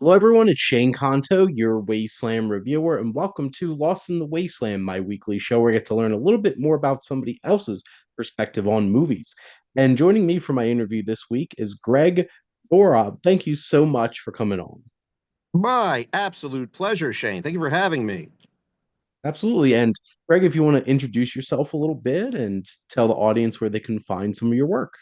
Hello, everyone. It's Shane Kanto, your Wasteland Reviewer, and welcome to Lost in the Wasteland, my weekly show where I get to learn a little bit more about somebody else's perspective on movies. And joining me for my interview this week is Greg Vorob. Thank you so much for coming on. My absolute pleasure, Shane. Thank you for having me. Absolutely. And Greg, if you want to introduce yourself a little bit and tell the audience where they can find some of your work.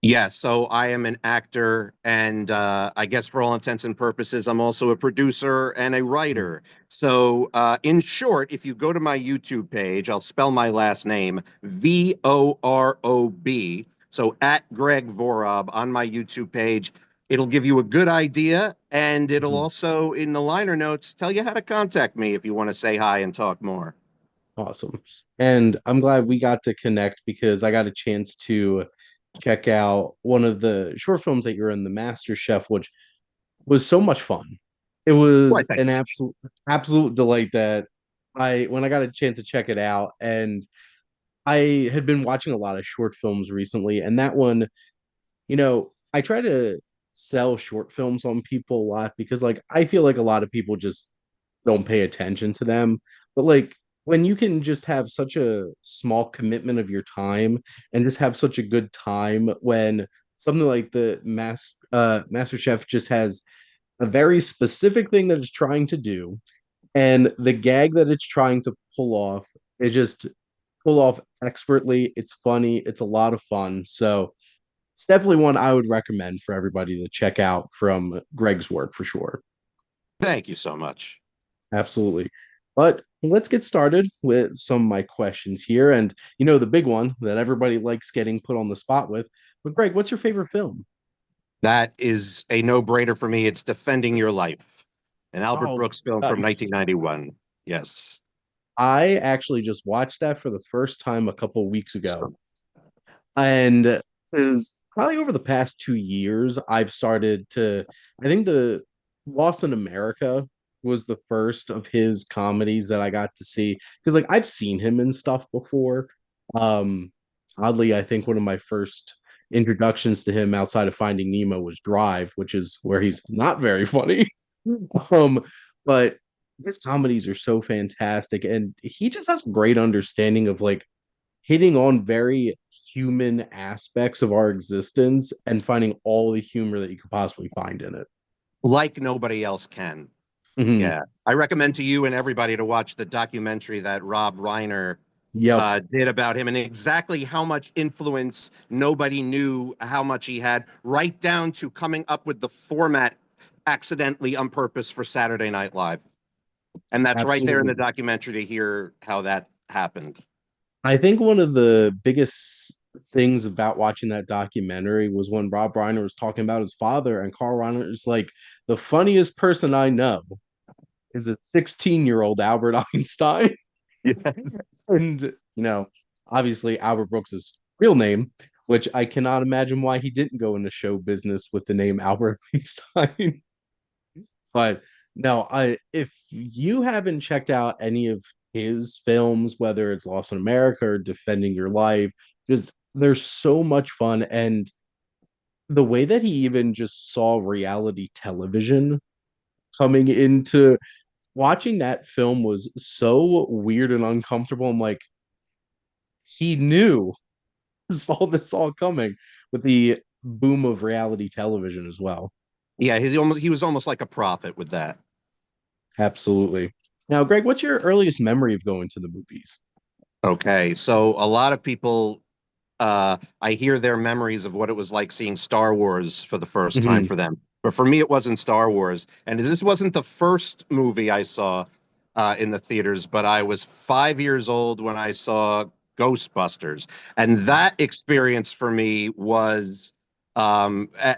Yes, so I am an actor, and I guess for all intents and purposes, I'm also a producer and a Mhm. writer. So, in short, if you go to my YouTube page, I'll spell my last name Vorob. So, at Greg Vorob on my YouTube page, it'll give you a good idea, and it'll Mhm. also, in the liner notes, tell you how to contact me if you want to say hi and talk more. Awesome. And I'm glad we got to connect because I got a chance to check out one of the short films that you're in, The Master Chef, which was so much fun. It Why, was thank an you. absolute delight that I when I got a chance to check it out, and I had been watching a lot of short films recently, and that one, I try to sell short films on people a lot because like I feel like a lot of people just don't pay attention to them. But like when you can just have such a small commitment of your time and just have such a good time when something like the Master Chef just has a very specific thing that it's trying to do, and the gag that it's trying to pull off, it just pull off expertly. It's funny, it's a lot of fun. So it's definitely one I would recommend for everybody to check out from Greg's work for sure. Thank you so much. Absolutely. But let's get started with some of my questions here. And the big one that everybody likes getting put on the spot with. But Greg, what's your favorite film? That is a no-brainer for me. It's Defending Your Life, an Albert Oh, Brooks film from nice. 1991. Yes. I actually just watched that for the first time a couple of weeks ago. And it was probably over the past 2 years, I've started to, I think the Lost in America was the first of his comedies that I got to see. Because like I've seen him in stuff before. Um, Oddly, I think one of my first introductions to him outside of Finding Nemo was Drive, which is where he's not very funny. Um, but his comedies are so fantastic, and he just has great understanding of like hitting on very human aspects of our existence and finding all the humor that you could possibly find in it. Like nobody else can. Mhm. Yeah. I recommend to you and everybody to watch the documentary that Rob Reiner Yep, did about him and exactly how much influence nobody knew how much he had, right down to coming up with the format accidentally on purpose for Saturday Night Live. And that's right there in the absolutely. documentary to hear how that happened. I think one of the biggest things about watching that documentary was when Rob Reiner was talking about his father, and Carl Reiner is like, the funniest person I know is a 16-year-old Albert Einstein. Yeah. And, obviously Albert Brooks's real name, which I cannot imagine why he didn't go into show business with the name Albert Einstein. But no, I if you haven't checked out any of his films, whether it's Lost in America or Defending Your Life, just there's so much fun. And the way that he even just saw reality television coming into watching that film was so weird and uncomfortable. I'm like, he knew saw this all coming with the boom of reality television as well. Yeah, he was almost like a prophet with that. Absolutely. Now, Greg, what's your earliest memory of going to the movies? Okay, so a lot of people, I hear their memories of what it was like seeing Star Wars for the first time Hmm. for them. But for me, it wasn't Star Wars, and this wasn't the first movie I saw in the theaters. But I was 5 years old when I saw Ghostbusters, and that Nice. experience for me was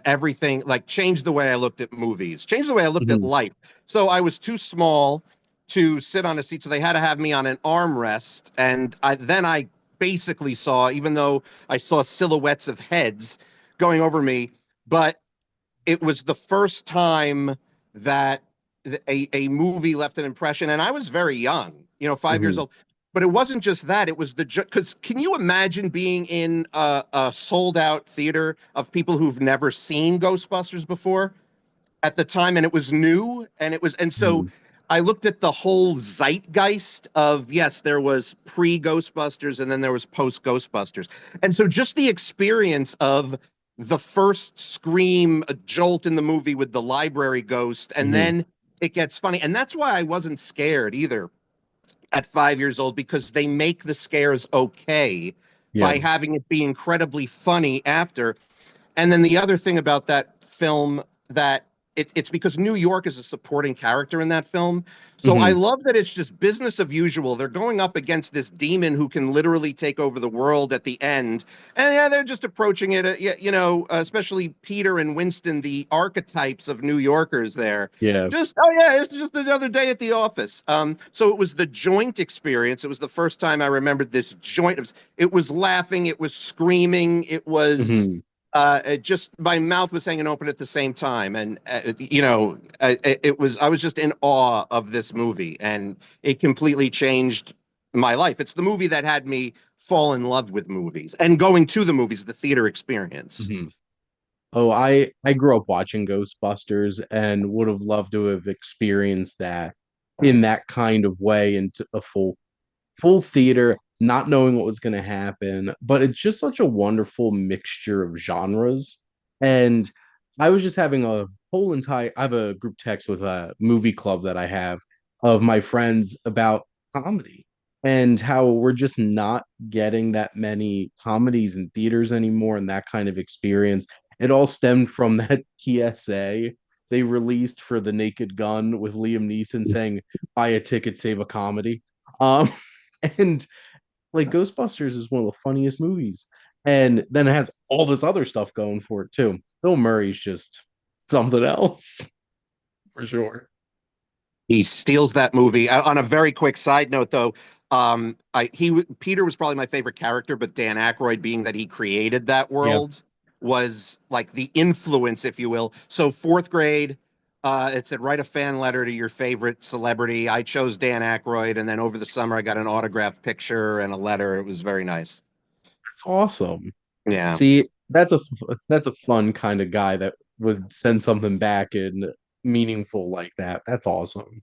everything. Like changed the way I looked at movies, changed the way I looked at Hmm. life. So I was too small to sit on a seat, so they had to have me on an armrest, and I basically saw, even though I saw silhouettes of heads going over me, but it was the first time that a movie left an impression. And I was very young, 5 years Hmm. old. But it wasn't just that. It was because can you imagine being in a sold out theater of people who've never seen Ghostbusters before? at the time, and it was new, and it was, and so Mhm. I looked at the whole zeitgeist of, yes, there was pre Ghostbusters and then there was post Ghostbusters, and so just the experience of the first scream, a jolt in the movie with the library ghost, and Mhm. then it gets funny, and that's why I wasn't scared either at 5 years old, because they make the scares okay Yeah. by having it be incredibly funny after. And then the other thing about that film, that it's because New York is a supporting character in that film. So I Mhm. love that it's just business of usual. They're going up against this demon who can literally take over the world at the end. And yeah, they're just approaching it, especially Peter and Winston, the archetypes of New Yorkers there. Yeah. Just, oh yeah, it's just another day at the office. So it was the joint experience. It was the first time I remembered this joint. It was laughing, it was screaming, it was Mhm. it just, my mouth was hanging open at the same time, and I was just in awe of this movie, and it completely changed my life. It's the movie that had me fall in love with movies and going to the movies, the theater experience. Mhm. Oh, I grew up watching Ghostbusters and would have loved to have experienced that in that kind of way into a full theater, not knowing what was going to happen. But it's just such a wonderful mixture of genres. And I was just having a whole entire, I have a group text with a movie club that I have of my friends about comedy and how we're just not getting that many comedies in theaters anymore and that kind of experience. It all stemmed from that PSA they released for The Naked Gun with Liam Neeson saying, buy a ticket, save a comedy. Um, and like Ghostbusters is one of the funniest movies. And then it has all this other stuff going for it too. Bill Murray's just something else for sure. He steals that movie. On a very quick side note, though, Peter was probably my favorite character, but Dan Aykroyd, being that he created that Yeah. world, was like the influence, if you will. So fourth grade, it said write a fan letter to your favorite celebrity. I chose Dan Aykroyd, and then over the summer, I got an autographed picture and a letter. It was very nice. It's awesome. Yeah. See, that's a fun kind of guy that would send something back and meaningful like that. That's awesome.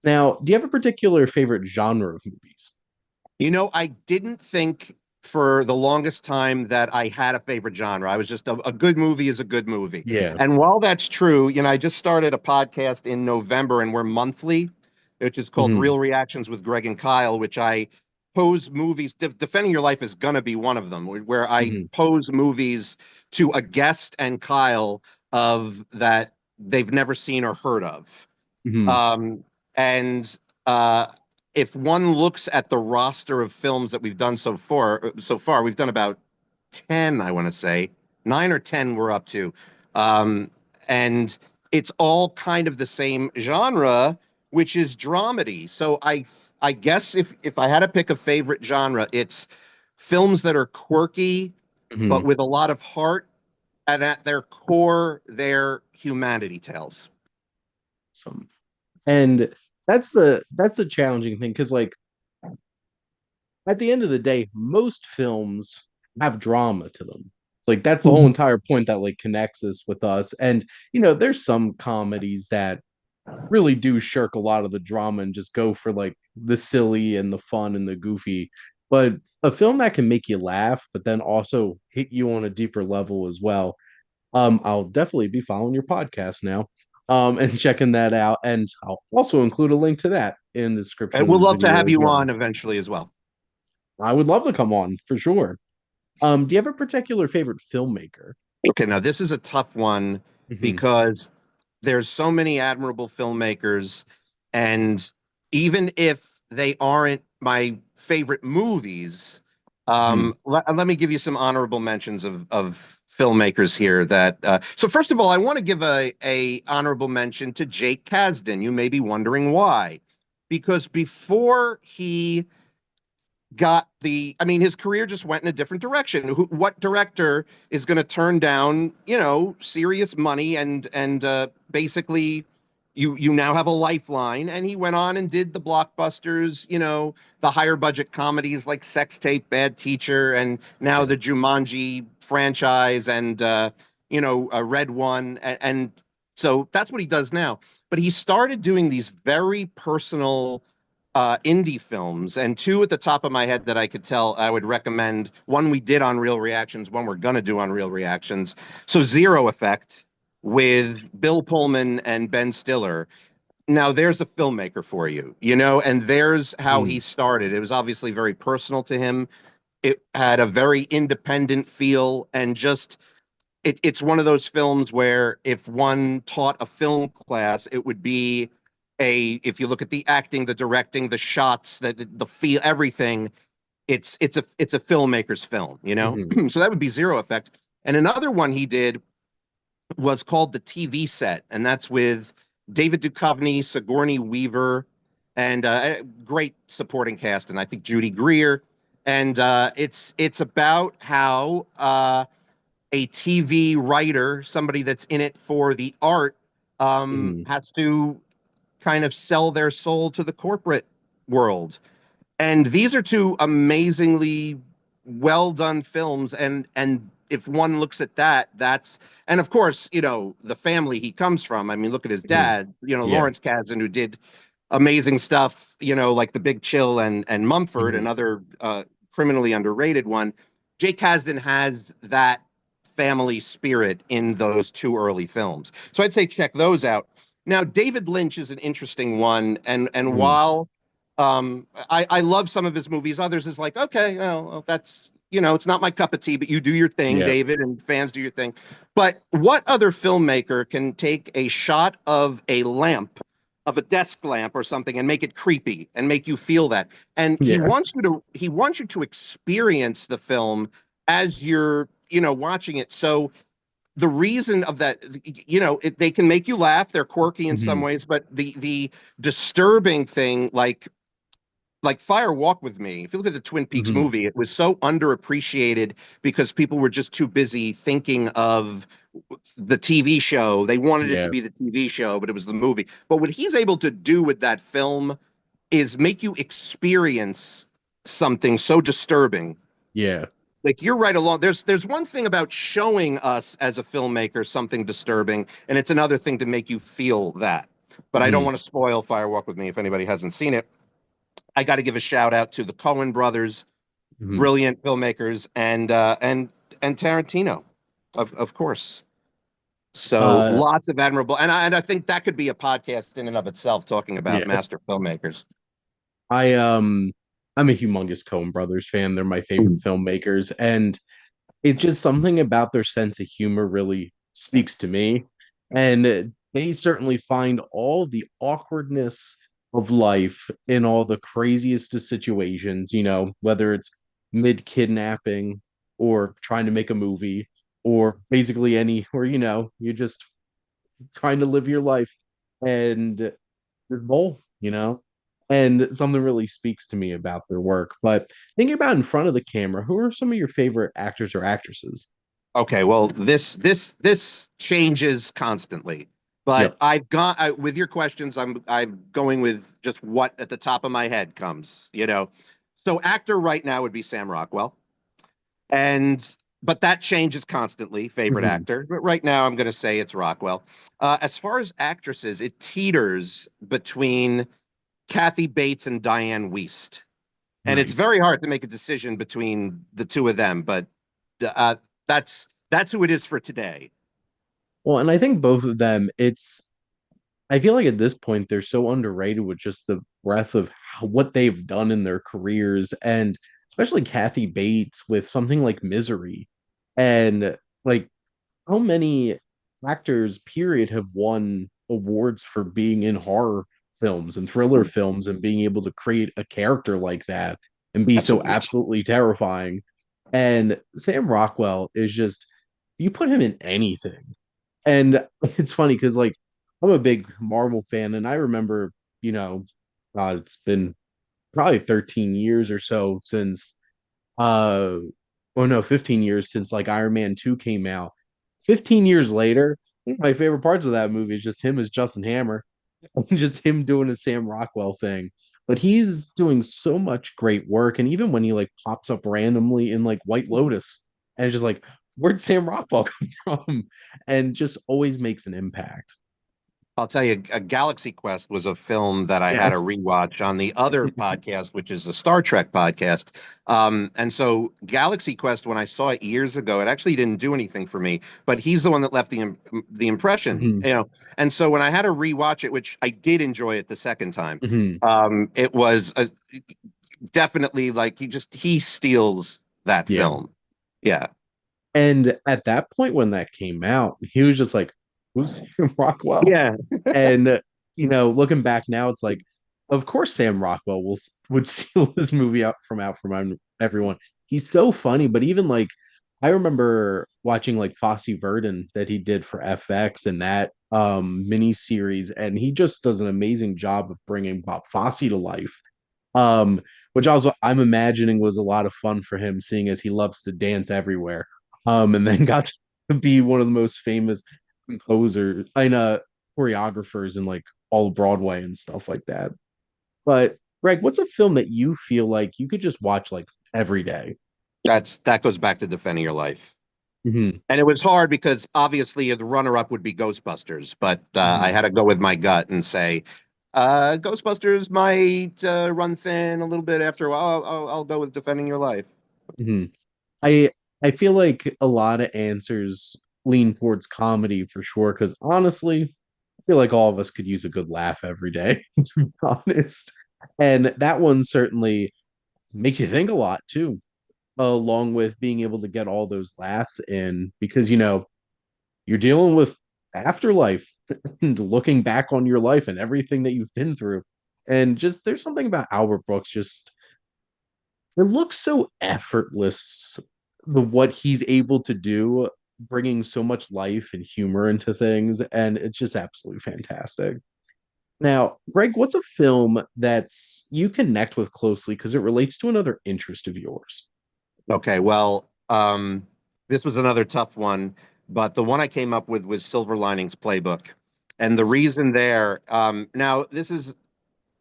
Now, do you have a particular favorite genre of movies? I didn't think for the longest time that I had a favorite genre. I was just a good movie is a good movie. Yeah. And while that's true, I just started a podcast in November, and we're monthly, which is called Hmm. Real Reactions with Greg and Kyle, which I pose movies. Defending Your Life is going to be one of them, where I Hmm. pose movies to a guest and Kyle of that they've never seen or heard of. Hmm. Um, and uh, if one looks at the roster of films that we've done so far, we've done about 10, I want to say, 9 or 10 we're up to. Um, and it's all kind of the same genre, which is dramedy. So I guess if I had to pick a favorite genre, it's films that are quirky, but Hmm. with a lot of heart, and at their core, they're humanity tales. Some and that's the challenging thing because like at the end of the day, most films have drama to them. Like that's the whole Mhm. entire point that like connects us with us. And there's some comedies that really do shirk a lot of the drama and just go for like the silly and the fun and the goofy. But a film that can make you laugh, but then also hit you on a deeper level as well. I'll definitely be following your podcast now. And checking that out. And I'll also include a link to that in the description And of we'll this love to video have as you well. on eventually as well. I would love to come on for sure. Do you have a particular favorite filmmaker? Okay, now this is a tough one Hmm. because there's so many admirable filmmakers, and even if they aren't my favorite movies, Hmm. let me give you some honorable mentions of filmmakers here. So first of all, I want to give a honorable mention to Jake Kasdan. You may be wondering why, because before he I mean, his career just went in a different direction. What director is going to turn down, serious money and basically you now have a lifeline? And he went on and did the blockbusters, the higher budget comedies like Sex Tape, Bad Teacher, and now Yeah. the Jumanji franchise and Red One. And So that's what he does now. But he started doing these very personal indie films, and two at the top of my head that I could tell I would recommend. One we did on Real Reactions, one we're gonna do on Real Reactions. So Zero Effect with Bill Pullman and Ben Stiller. Now there's a filmmaker for you, you know, and there's how he Mm, started. It was obviously very personal to him. It had a very independent feel, and just it's one of those films where if one taught a film class, it would be if you look at the acting, the directing, the shots, the feel, everything, it's a filmmaker's film, you know? mhm, So that would be Zero Effect. And another one he did was called The TV Set, and that's with David Duchovny, Sigourney Weaver, and a great supporting cast, and I think Judy Greer. And it's about how a TV writer, somebody that's in it for the art, mhm. has to kind of sell their soul to the corporate world. And these are two amazingly well done films. And if one looks at that, that's and of course, you know, the family he comes from. I mean, look at his Mhm. dad, you know, Yeah. Lawrence Kasdan, who did amazing stuff, you know, like The Big Chill and Mumford, Mhm. another criminally underrated one. Jay Kasdan has that family spirit in those two early films. So I'd say check those out. Now, David Lynch is an interesting one, and Mhm. while I love some of his movies, others is like, okay, well, that's you know, it's not my cup of tea, but you do your thing, Yeah. David, and fans do your thing. But what other filmmaker can take a shot of a lamp, of a desk lamp or something, and make it creepy and make you feel that? And Yeah. he wants you to experience the film as you're, you know, watching it. So the reason of that, you know, they can make you laugh. They're quirky in some Mhm. ways, but the disturbing thing, like Fire Walk with Me. If you look at the Twin Peaks Mhm. movie, it was so underappreciated because people were just too busy thinking of the TV show. They wanted it to Yeah. be the TV show, but it was the movie. But what he's able to do with that film is make you experience something so disturbing. Yeah. Like you're right along. There's one thing about showing us as a filmmaker something disturbing, and it's another thing to make you feel that. But I don't Mhm. want to spoil Fire Walk with Me if anybody hasn't seen it. I got to give a shout out to the Coen brothers, Mhm. brilliant filmmakers, and Tarantino, of course. So Uh, lots of admirable, and I think that could be a podcast in and of itself, talking about yeah. master filmmakers. I I'm a humongous Coen Brothers fan. They're my favorite filmmakers, and it's just something about their sense of humor really speaks to me. And they certainly find all the awkwardness of life in all the craziest of situations, you know, whether it's mid kidnapping or trying to make a movie or basically any, or, you know, you're just trying to live your life and there's both, you know, and something really speaks to me about their work. But thinking about in front of the camera, who are some of your favorite actors or actresses? Okay, well, this changes constantly, but Yep. with your questions. I'm going with just what at the top of my head comes. You know, so actor right now would be Sam Rockwell, and but that changes constantly. Favorite Mhm. actor, but right now I'm going to say it's Rockwell. As far as actresses, it teeters between Kathy Bates and Diane Wiest, and it's Nice. very hard to make a decision between the two of them. But uh, that's who it is for today. Well, and I think both of them, I feel like at this point they're so underrated with just the breadth of what they've done in their careers, and especially Kathy Bates with something like Misery. And like how many actors, period, have won awards for being in horror films and thriller films and being able to create a character like that and be That's a so reach. absolutely terrifying. And Sam Rockwell is just, you put him in anything. And it's funny because, like, I'm a big Marvel fan, and I remember, you know, God, it's been probably 13 years or so since, oh no, 15 years since like Iron Man 2 came out. 15 years later, I think my favorite parts of that movie is just him as Justin Hammer and just him doing a Sam Rockwell thing. But he's doing so much great work. And even when he like pops up randomly in like White Lotus and it's just like, where'd Sam Rockwell come from? And just always makes an impact. I'll tell you, a Galaxy Quest was a film that I had a Yes. rewatch on the other podcast, which is a Star Trek podcast. And so Galaxy Quest, when I saw it years ago, it actually didn't do anything for me, but he's the one that left the impression, Hmm. you know. And so when I had to rewatch it, which I did enjoy it the second time, Hmm. it was definitely like he steals that Yeah. film. Yeah. And at that point when that came out, he was just like, "Who's Sam Rockwell?" Yeah. And looking back now, it's like, of course Sam Rockwell would steal this movie out from everyone. He's so funny, but even like I remember watching like Fosse Verdon that he did for FX and that mini series, and he just does an amazing job of bringing Bob Fosse to life. Um, which also I'm imagining was a lot of fun for him, seeing as he loves to dance everywhere. And then got to be one of the most famous composers and choreographers in like all of Broadway and stuff like that. But Greg, what's a film that you feel like you could just watch like every day? That goes back to Defending Your Life. Mm-hmm. And it was hard because obviously the runner-up would be Ghostbusters, but I Mm-hmm. had to go with my gut and say Ghostbusters might run thin a little bit after a while. I'll go with Defending Your Life. Mm-hmm. I I feel like a lot of answers lean towards comedy for sure, because honestly, I feel like all of us could use a good laugh every day, to be honest. And that one certainly makes you think a lot too, along with being able to get all those laughs in, because you're dealing with afterlife and looking back on your life and everything that you've been through. And just there's something about Albert Brooks, just it looks so effortless, the what he's able to do, bringing so much life and humor into things, and it's just absolutely fantastic. Now, Greg, what's a film that's you connect with closely because it relates to another interest of yours? Okay, well, this was another tough one, but the one I came up with was Silver Linings Playbook. And the reason there, now this is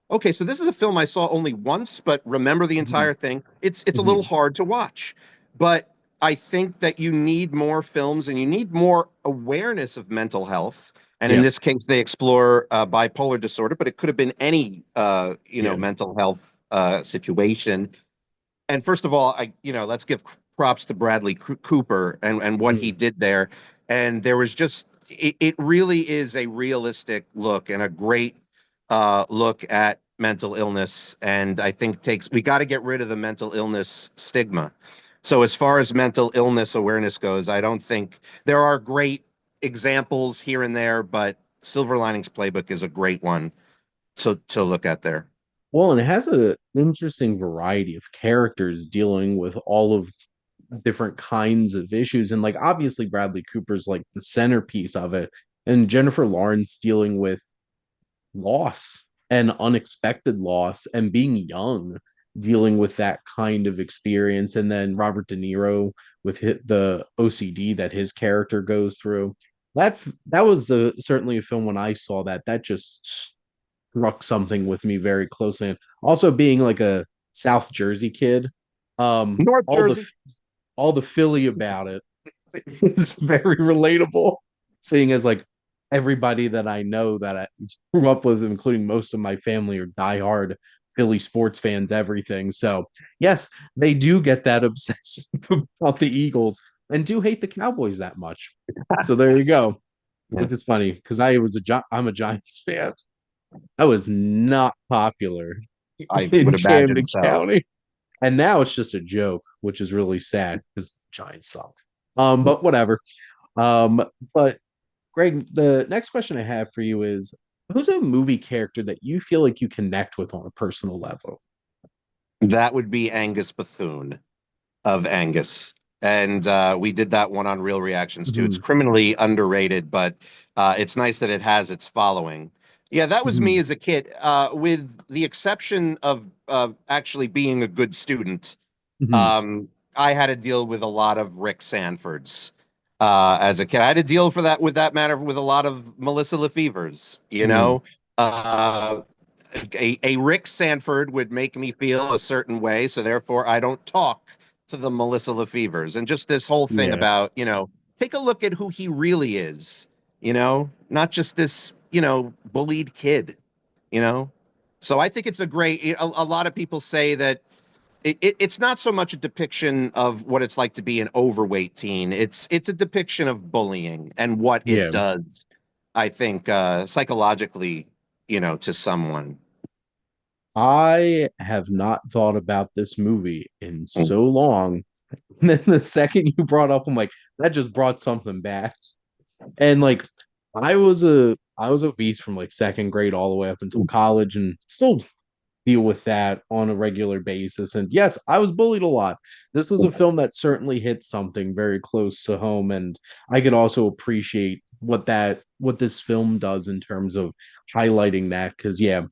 okay, so this is a film I saw only once, but remember the Mhm. entire thing. It's a little Mhm. hard to watch, but I think that you need more films and you need more awareness of mental health. And in Yeah, this case, they explore bipolar disorder, but it could have been any yeah. mental health situation. And first of all, let's give props to Bradley Cooper and what he Mhm. did there. And there was just it really is a realistic look and a great look at mental illness. And I think takes we got to get rid of the mental illness stigma. So as far as mental illness awareness goes, I don't think there are great examples here and there, but Silver Linings Playbook is a great one to look at there. Well, and it has an interesting variety of characters dealing with all of different kinds of issues. And like obviously Bradley Cooper's like the centerpiece of it. And Jennifer Lawrence dealing with loss and unexpected loss and being young, dealing with that kind of experience. And then Robert De Niro with the OCD that his character goes through. That was certainly a film when I saw that just struck something with me very closely. And also being like a South Jersey kid, North all the Jersey. all the Philly about it is very relatable. Seeing as like everybody that I know that I grew up with, including most of my family, are diehard Philly sports fans, everything. So yes, they do get that obsessed about the Eagles and do hate the Cowboys that much. So there you go. Yeah, Which is funny because I'm a Giants fan. I was not popular I would in imagine Camden so. County. And now it's just a joke, which is really sad because Giants suck. But whatever. Um, but Greg, the next question I have for you is who's a movie character that you feel like you connect with on a personal level? That would be Angus Bethune of Angus. And we did that one on Real Reactions too. It's Hmm. criminally underrated, but it's nice that it has its following. Yeah, that was me Hmm. as a kid, with the exception of actually being a good student. Hmm. Um, I had to deal with a lot of Rick Sanfords as a kid. I had to deal for that with that matter with a lot of Melissa Lefevers. Hmm. Uh, a Rick Sanford would make me feel a certain way, so therefore I don't talk to the Melissa Lefevers. And just this whole thing Yeah. about, take a look at who he really is, not just this bullied kid, you know? So I think it's a lot of people say that it's not so much a depiction of what it's like to be an overweight teen. It's a depiction of bullying and what it Yeah. does, I think, psychologically, to someone. I have not thought about this movie in so long. And then the second you brought up, I'm like, that just brought something back. And like I was obese from like second grade all the way up until college and still deal with that on a regular basis. And yes, I was bullied a lot. This was a film that certainly hit something very close to home, and I could also appreciate what this film does in terms of highlighting that. Because yeah, it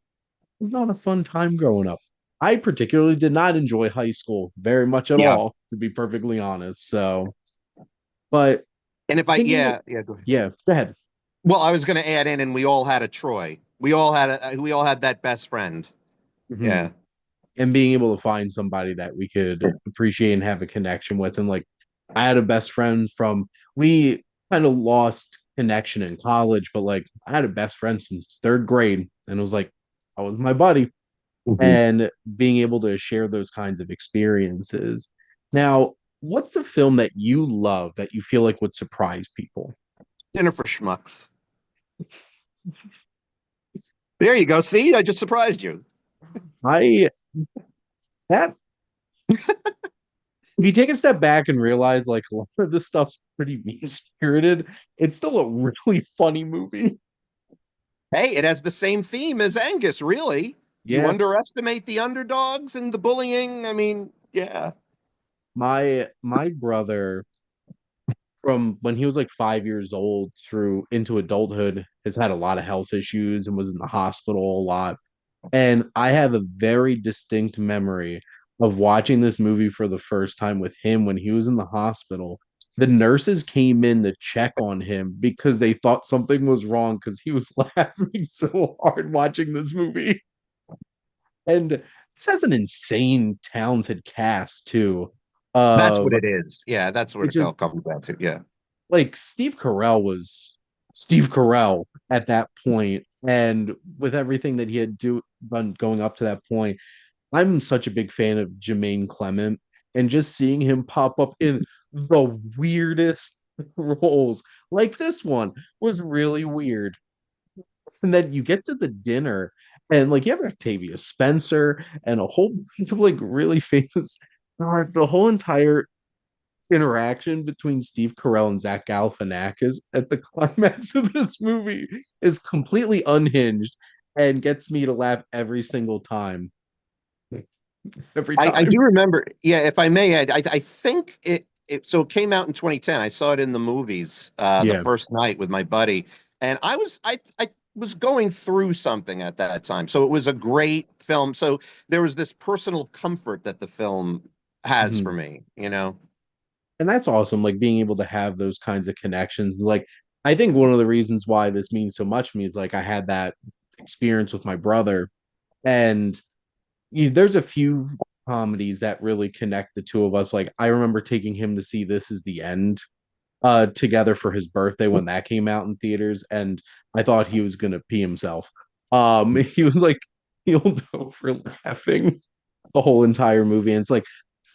was not a fun time growing up. I particularly did not enjoy high school very much at Yeah. all, to be perfectly honest. So, but And if I, thinking, yeah, go ahead. yeah, go ahead. Well, I was going to add in, and we all had a Troy. We all had that best friend. Mhm. Yeah. And being able to find somebody that we could appreciate and have a connection with. And like, I had a best friend from, we kind of lost connection in college, but like, I had a best friend since third grade, and it was like, I was my buddy, Mhm. and being able to share those kinds of experiences. Now, what's a film that you love that you feel like would surprise people? Dinner for schmucks. There you go. See, I just surprised you. I, that, if you take a step back and realize like a lot of this stuff's pretty mean spirited, it's still a really funny movie. Hey, it has the same theme as Angus, really. You Yeah, underestimate the underdogs and the bullying. I mean, yeah. my brother from when he was like 5 years old through into adulthood has had a lot of health issues and was in the hospital a lot. And I have a very distinct memory of watching this movie for the first time with him when he was in the hospital. The nurses came in to check on him because they thought something was wrong because he was laughing so hard watching this movie. And this has an insane, talented cast too. That's Of what it is. Yeah, that's what which it all is comes down to. Yeah. like Steve Carell was Steve Carell at that point, and with everything that he had done going up to that point, I'm such a big fan of Jermaine Clement, and just seeing him pop up in the weirdest roles, like this one, was really weird. And then you get to the dinner, and like you have Octavia Spencer and a whole bunch of like really famous. The whole entire interaction between Steve Carell and Zach Galifianakis at the climax of this movie is completely unhinged and gets me to laugh every single time. Every I time. do remember. Yeah, if I may add, I think so it came out in 2010. I saw it in the movies the Yeah. first night with my buddy, and I was going through something at that time. So it was a great film. So there was this personal comfort that the film has for Mhm. me. And that's awesome. Like being able to have those kinds of connections. Like, I think one of the reasons why this means so much to me is like I had that experience with my brother. And there's a few comedies that really connect the two of us. Like, I remember taking him to see This Is the End together for his birthday when that came out in theaters, and I thought he was gonna pee himself. He was like healed over laughing the whole entire movie, and it's like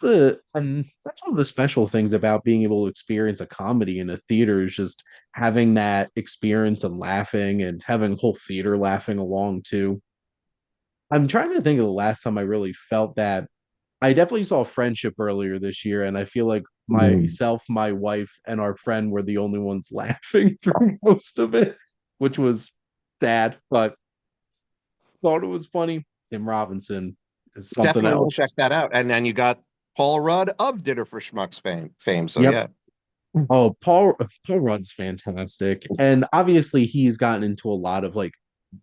and that's one of the special things about being able to experience a comedy in a theater is just having that experience and laughing and having whole theater laughing along too. I'm trying to think of the last time I really felt that. I definitely saw Friendship earlier this year, and I feel like Mm. myself, my wife, and our friend were the only ones laughing through most of it, which was sad, but thought it was funny. Tim Robinson is something Definitely will check else. that out. And then you got Paul Rudd of Dinner for Schmucks fame. So Yep. yeah. Oh, Paul Rudd's fantastic, and obviously he's gotten into a lot of like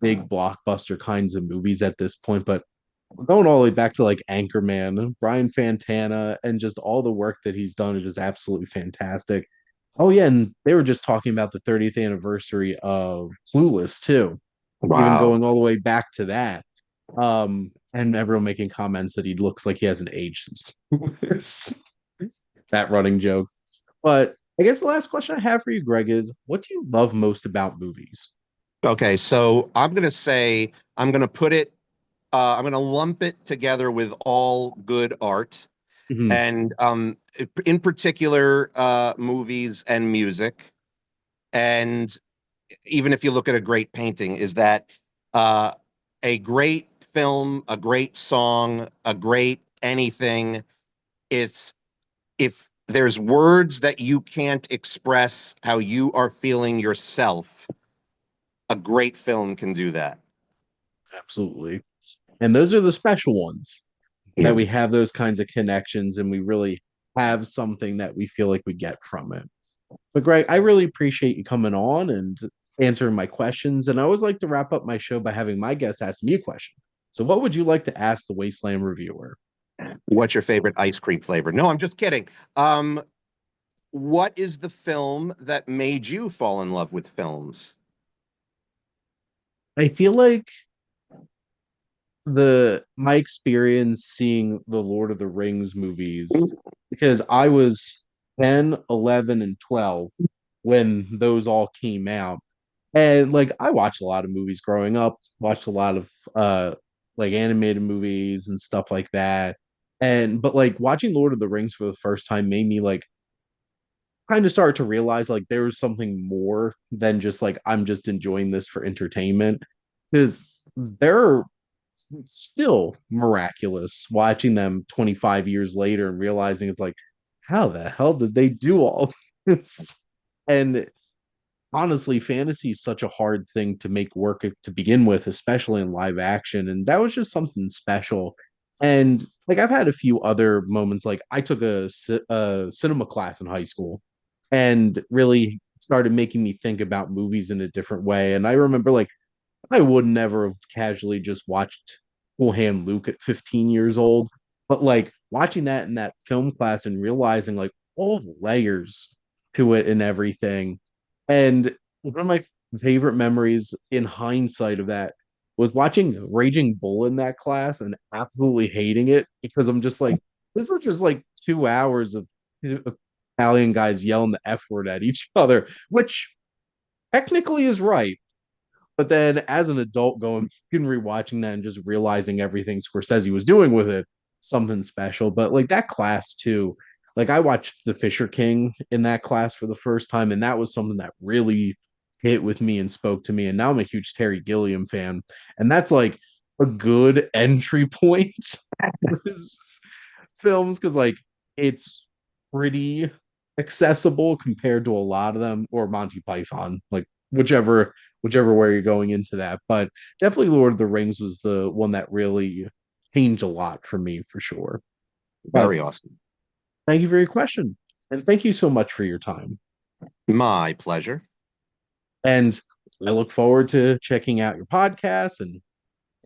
big blockbuster kinds of movies at this point, but going all the way back to like Anchorman, Brian Fantana, and just all the work that he's done is just absolutely fantastic. Oh yeah, and they were just talking about the 30th anniversary of Clueless too, even Wow. going all the way back to that. And everyone making comments that he looks like he hasn't aged since Clueless. That running joke. But I guess the last question I have for you, Greg, is what do you love most about movies? Okay, so I'm gonna say I'm gonna put it. I'm gonna lump it together with all good art, Mhm. and in particular, movies and music. And even if you look at a great painting, is that uh, a great film, a great song, a great anything? It's if there's words that you can't express how you are feeling yourself, a great film can do that. Absolutely. And those are the special ones that Yeah. we have those kinds of connections and we really have something that we feel like we get from it. But Greg, I really appreciate you coming on and answering my questions. And I always like to wrap up my show by having my guests ask me a question. So, what would you like to ask the Wasteland Reviewer? What's your favorite ice cream flavor? No, I'm just kidding. Um, what is the film that made you fall in love with films? I feel like the my experience seeing the Lord of the Rings movies, because I was 10, 11, and 12 when those all came out. And like I watched a lot of movies growing up, watched a lot of like animated movies and stuff like that. And but like watching Lord of the Rings for the first time made me like kind of start to realize like there was something more than just like I'm just enjoying this for entertainment. Because they're still miraculous watching them 25 years later and realizing it's like, how the hell did they do all this? And honestly, fantasy is such a hard thing to make work to begin with, especially in live action. And that was just something special. And like I've had a few other moments, like I took a cinema class in high school and really started making me think about movies in a different way. And I remember like I would never have casually just watched Full Hand Luke at 15 years old, but like watching that in that film class and realizing like all the layers to it and everything. And one of my favorite memories in hindsight of that was watching Raging Bull in that class and absolutely hating it because I'm just like, this was just like 2 hours of Italian guys yelling the F word at each other, which technically is right, but then as an adult going and rewatching that and just realizing everything Scorsese was doing with it, something special. But like that class too, like I watched The Fisher King in that class for the first time, and that was something that really hit with me and spoke to me. And now I'm a huge Terry Gilliam fan, and that's like a good entry point for his films because like it's pretty accessible compared to a lot of them, or Monty Python, like whichever way you're going into that. But definitely Lord of the Rings was the one that really changed a lot for me for sure. But Very awesome. thank you for your question. And thank you so much for your time. My pleasure. And I look forward to checking out your podcast and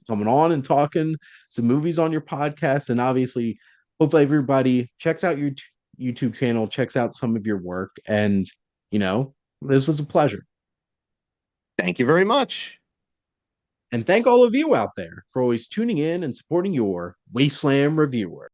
coming on and talking some movies on your podcast. And obviously, hopefully, everybody checks out your YouTube channel, checks out some of your work. And, this was a pleasure. Thank you very much. And thank all of you out there for always tuning in and supporting your Wasteland Reviewer.